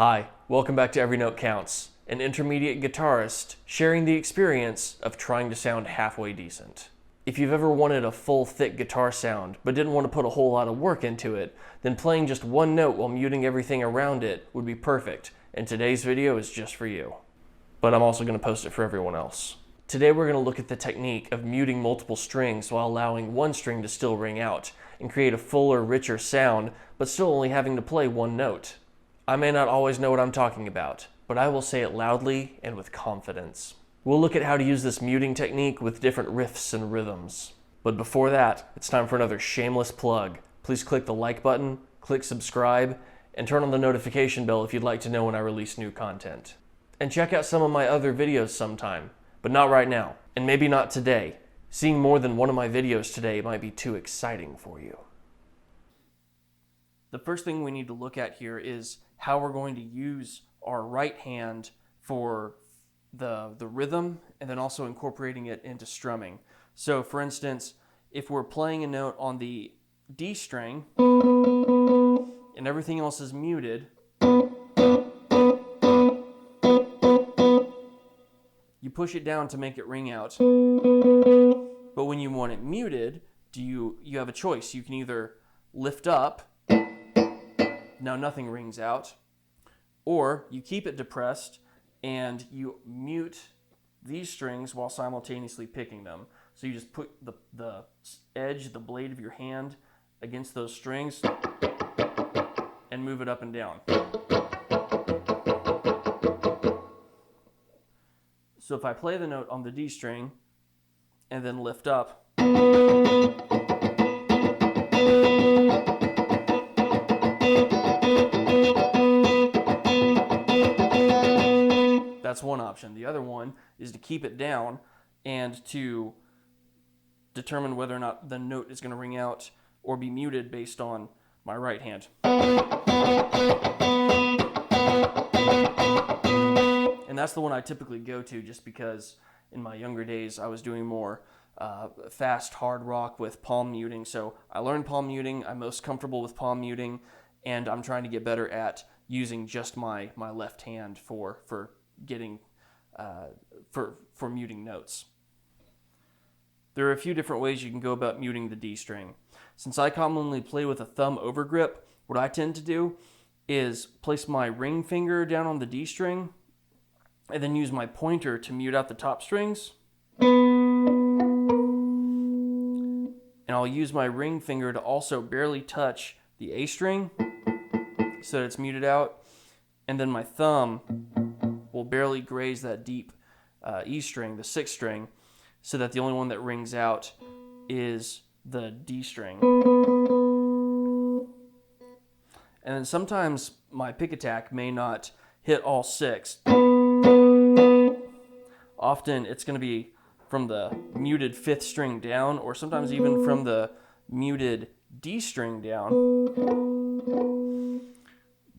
Hi, welcome back to Every Note Counts, an intermediate guitarist sharing the experience of trying to sound halfway decent. If you've ever wanted a full, thick guitar sound, but didn't want to put a whole lot of work into it, then playing just one note while muting everything around it would be perfect, and today's video is just for you. But I'm also going to post it for everyone else. Today we're going to look at the technique of muting multiple strings while allowing one string to still ring out, and create a fuller, richer sound, but still only having to play one note. I may not always know what I'm talking about, but I will say it loudly and with confidence. We'll look at how to use this muting technique with different riffs and rhythms. But before that, it's time for another shameless plug. Please click the like button, click subscribe, and turn on the notification bell if you'd like to know when I release new content. And check out some of my other videos sometime, but not right now, and maybe not today. Seeing more than one of my videos today might be too exciting for you. The first thing we need to look at here is how we're going to use our right hand for the rhythm and then also incorporating it into strumming. So for instance, if we're playing a note on the D string and everything else is muted, you push it down to make it ring out. But when you want it muted, you have a choice. You can either lift up, now nothing rings out, or you keep it depressed and you mute these strings while simultaneously picking them. So you just put the edge, the blade of your hand against those strings and move it up and down. So if I play the note on the D string and then lift up, that's one option. The other one is to keep it down and to determine whether or not the note is going to ring out or be muted based on my right hand. And that's the one I typically go to just because in my younger days I was doing more fast, hard rock with palm muting. So I learned palm muting. I'm most comfortable with palm muting, and I'm trying to get better at using just my left hand for muting notes. There are a few different ways you can go about muting the D string. Since I commonly play with a thumb over grip, what I tend to do is place my ring finger down on the D string and then use my pointer to mute out the top strings. And I'll use my ring finger to also barely touch the A string so that it's muted out. And then my thumb will barely graze that deep E string, the 6th string, so that the only one that rings out is the D string. And then sometimes my pick attack may not hit all 6. Often it's going to be from the muted 5th string down, or sometimes even from the muted D string down.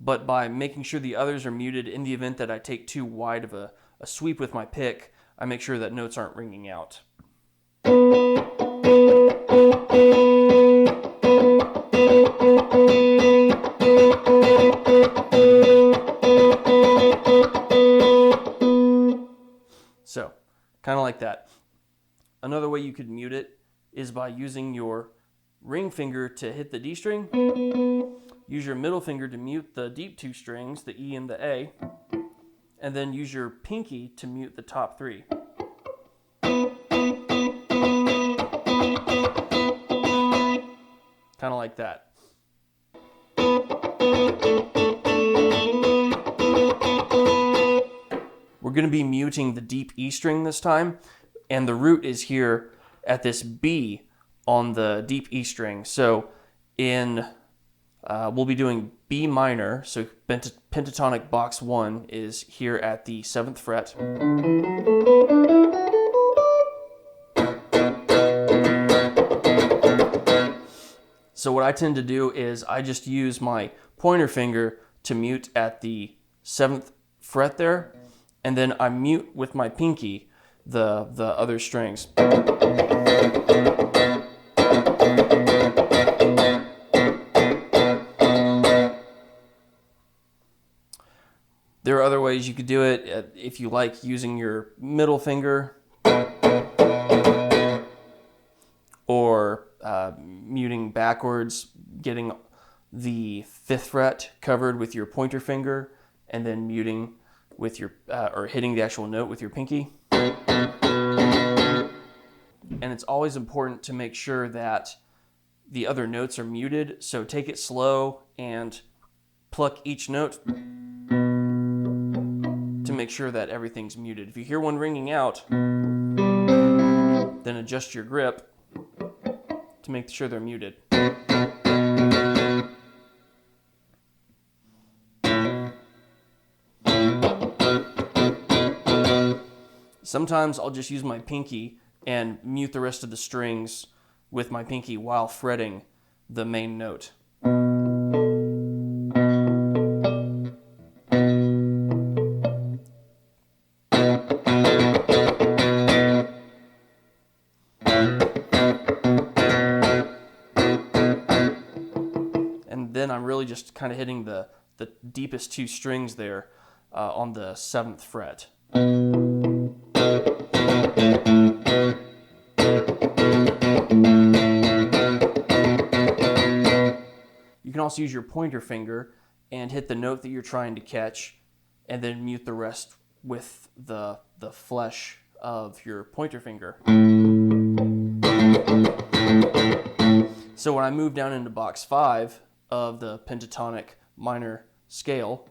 But by making sure the others are muted in the event that I take too wide of a sweep with my pick, I make sure that notes aren't ringing out. So, kind of like that. Another way you could mute it is by using your ring finger to hit the D string. Use your middle finger to mute the deep 2 strings, the E and the A, and then use your pinky to mute the top 3. Kind of like that. We're going to be muting the deep E string this time, and the root is here at this B on the deep E string. So we'll be doing B minor, so pentatonic box 1 is here at the 7th fret. So what I tend to do is I just use my pointer finger to mute at the 7th fret there, and then I mute with my pinky the other strings. There are other ways you could do it if you like using your middle finger or muting backwards, getting the 5th fret covered with your pointer finger and then muting with your, or hitting the actual note with your pinky. And it's always important to make sure that the other notes are muted, so take it slow and pluck each note to make sure that everything's muted. If you hear one ringing out, then adjust your grip to make sure they're muted. Sometimes I'll just use my pinky and mute the rest of the strings with my pinky while fretting the main note. And then I'm really just kind of hitting the deepest 2 strings there on the 7th fret. You can also use your pointer finger and hit the note that you're trying to catch and then mute the rest with the flesh of your pointer finger. So when I move down into box 5 of the pentatonic minor scale,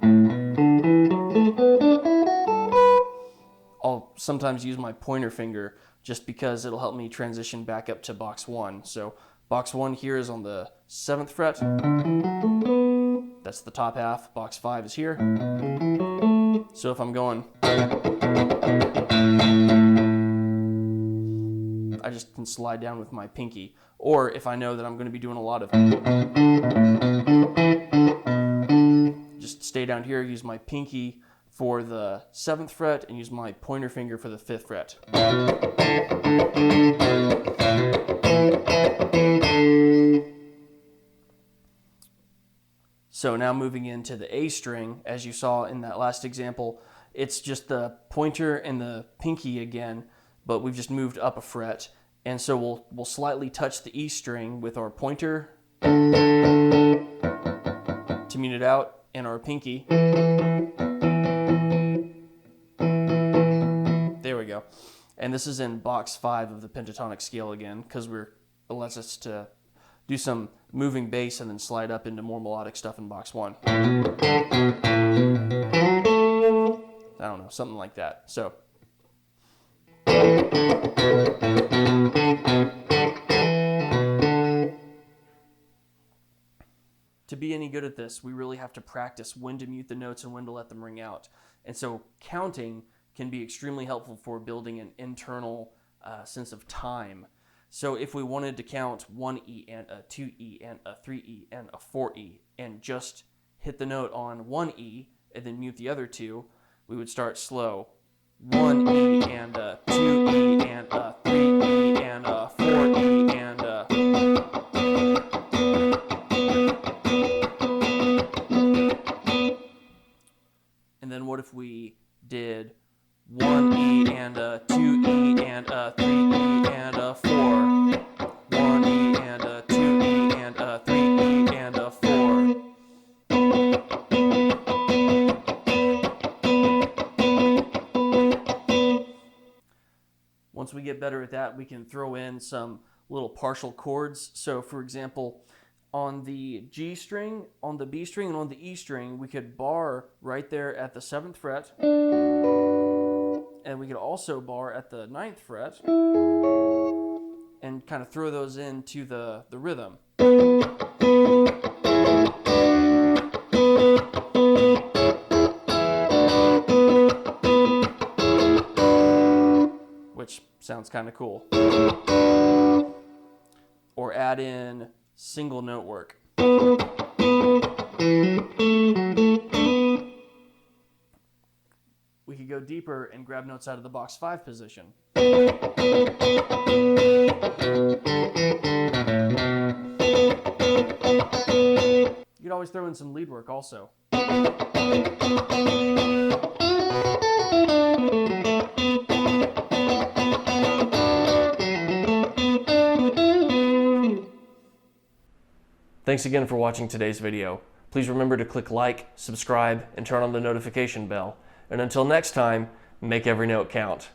I'll sometimes use my pointer finger just because it'll help me transition back up to box 1. So box 1 here is on the 7th fret. That's the top half. Box 5 is here. So if I'm going, I just can slide down with my pinky. Or if I know that I'm going to be doing a lot of, just stay down here, use my pinky for the 7th fret and use my pointer finger for the 5th fret. So now moving into the A string, as you saw in that last example, it's just the pointer and the pinky again, but we've just moved up a fret. And so we'll slightly touch the E string with our pointer to mute it out and our pinky. There we go. And this is in box 5 of the pentatonic scale again, because it lets us to do some moving bass and then slide up into more melodic stuff in box 1. I don't know, something like that. So to be any good at this, we really have to practice when to mute the notes and when to let them ring out. And so counting can be extremely helpful for building an internal sense of time. So if we wanted to count 1E and a 2E and a 3E and a 4E and just hit the note on 1E and then mute the other 2, we would start slow. 1E and a 2E and a 3E and a 4E and a... And then what if we did 1E and a 2E and a 3E and a 4. 1E and a 2E and a 3E and a 4. Once we get better at that, we can throw in some little partial chords. So for example, on the G string, on the B string, and on the E string, we could bar right there at the 7th fret. And we could also bar at the 9th fret and kind of throw those into the rhythm. Which sounds kind of cool. Or add in single note work. We could go deeper and grab notes out of the box 5 position. You could always throw in some lead work also. Thanks again for watching today's video. Please remember to click like, subscribe, and turn on the notification bell. And until next time, make every note count.